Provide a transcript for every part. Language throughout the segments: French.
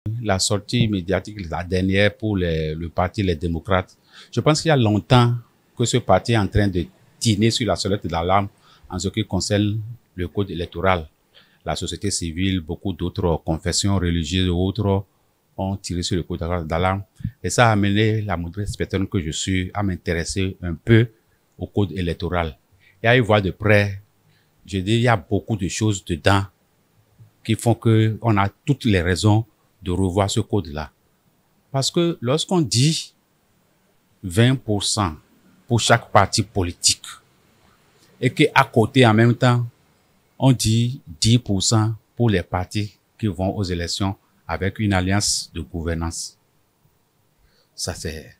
La sortie médiatique, la dernière pour le parti Les Démocrates, je pense qu'il y a longtemps que ce parti est en train de tirer sur la sonnette d'alarme en ce qui concerne le code électoral. La société civile, beaucoup d'autres confessions religieuses et autres ont tiré sur le code d'alarme. Et ça a amené la modeste personne que je suis à m'intéresser un peu au code électoral. Et à y voir de près, je dis, il y a beaucoup de choses dedans qui font qu'on a toutes les raisons de revoir ce code-là. Parce que lorsqu'on dit 20% pour chaque parti politique et qu'à côté, en même temps, on dit 10% pour les partis qui vont aux élections avec une alliance de gouvernance. Ça, c'est,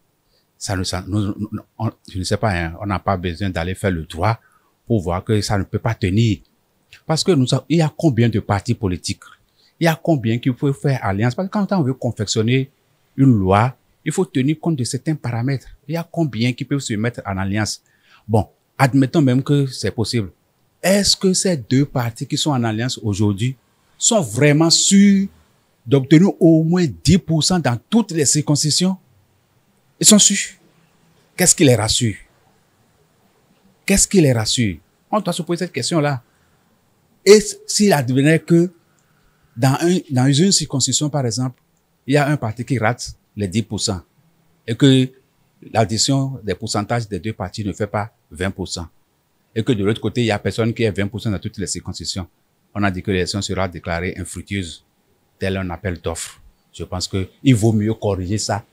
ça ne, je ne sais pas, hein, on n'a pas besoin d'aller faire le droit pour voir que ça ne peut pas tenir. Parce que il y a combien de partis politiques? Il y a combien qui peuvent faire alliance? Parce que quand on veut confectionner une loi, il faut tenir compte de certains paramètres. Il y a combien qui peuvent se mettre en alliance? Bon, admettons même que c'est possible. Est-ce que ces deux partis qui sont en alliance aujourd'hui sont vraiment sûrs d'obtenir au moins 10% dans toutes les circonscriptions? Ils sont sûrs. Qu'est-ce qui les rassure? Qu'est-ce qui les rassure? On doit se poser cette question-là. Et s'il advenait que dans une circonscription, par exemple, il y a un parti qui rate les 10% et que l'addition des pourcentages des deux partis ne fait pas 20%. Et que de l'autre côté, il y a personne qui est 20% dans toutes les circonscriptions. On a dit que l'élection sera déclarée infructueuse, tel un appel d'offres. Je pense qu'il vaut mieux corriger ça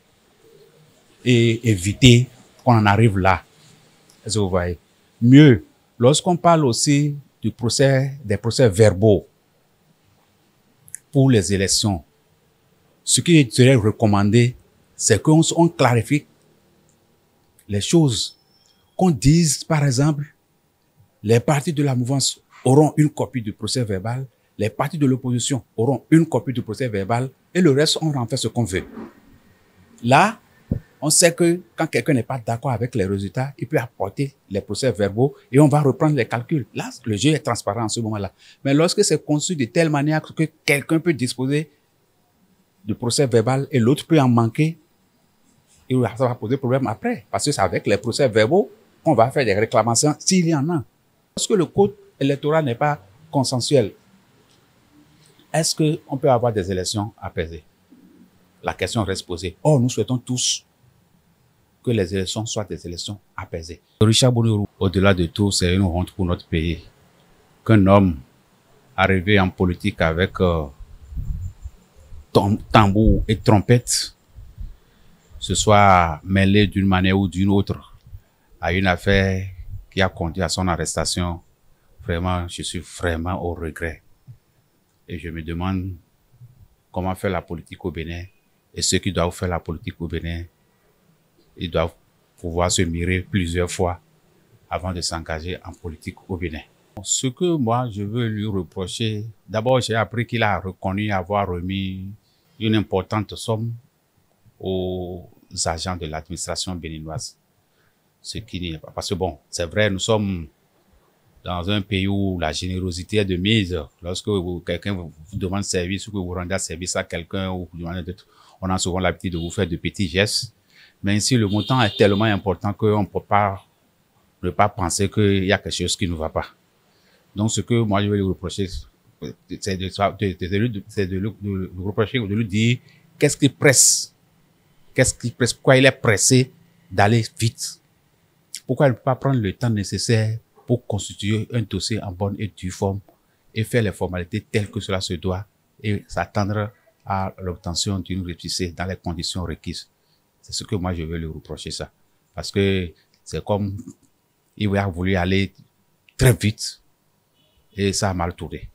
et éviter qu'on en arrive là. Est-ce que vous voyez? Mieux, lorsqu'on parle aussi des procès verbaux pour les élections, ce qui serait recommandé, c'est qu'on clarifie les choses. Qu'on dise, par exemple, les partis de la mouvance auront une copie du procès verbal, les partis de l'opposition auront une copie du procès verbal, et le reste, on en fait ce qu'on veut. Là, on sait que quand quelqu'un n'est pas d'accord avec les résultats, il peut apporter les procès verbaux et on va reprendre les calculs. Là, le jeu est transparent en ce moment-là. Mais lorsque c'est conçu de telle manière que quelqu'un peut disposer du procès verbal et l'autre peut en manquer, ça va poser problème après. Parce que c'est avec les procès verbaux qu'on va faire des réclamations s'il y en a. Lorsque le code électoral n'est pas consensuel, est-ce qu'on peut avoir des élections apaisées? La question reste posée. Or, nous souhaitons tous que les élections soient des élections apaisées. Richard Bonneroux, au-delà de tout, c'est une honte pour notre pays qu'un homme arrivé en politique avec tambour et trompette se soit mêlé d'une manière ou d'une autre à une affaire qui a conduit à son arrestation. Vraiment, je suis vraiment au regret. Et je me demande comment faire la politique au Bénin. Et ceux qui doivent faire la politique au Bénin, ils doivent pouvoir se mirer plusieurs fois avant de s'engager en politique au Bénin. Ce que moi, je veux lui reprocher, d'abord, j'ai appris qu'il a reconnu avoir remis une importante somme aux agents de l'administration béninoise. Ce qui n'est pas... Parce que bon, c'est vrai, nous sommes dans un pays où la générosité est de mise. Lorsque quelqu'un vous demande service ou que vous rendez service à quelqu'un ou vous demandez d'autres, on a souvent l'habitude de vous faire de petits gestes. Mais ici, le montant est tellement important qu'on ne peut pas ne pas penser qu'il y a quelque chose qui ne va pas. Donc, ce que moi, je vais lui reprocher, c'est de lui reprocher, de lui dire qu'est-ce qui presse. Qu'est-ce qui presse? Pourquoi il est pressé d'aller vite? Pourquoi il ne peut pas prendre le temps nécessaire pour constituer un dossier en bonne et due forme et faire les formalités telles que cela se doit et s'attendre à l'obtention d'une réussite dans les conditions requises? C'est ce que moi, je veux lui reprocher ça. Parce que c'est comme il a voulu aller très vite et ça a mal tourné.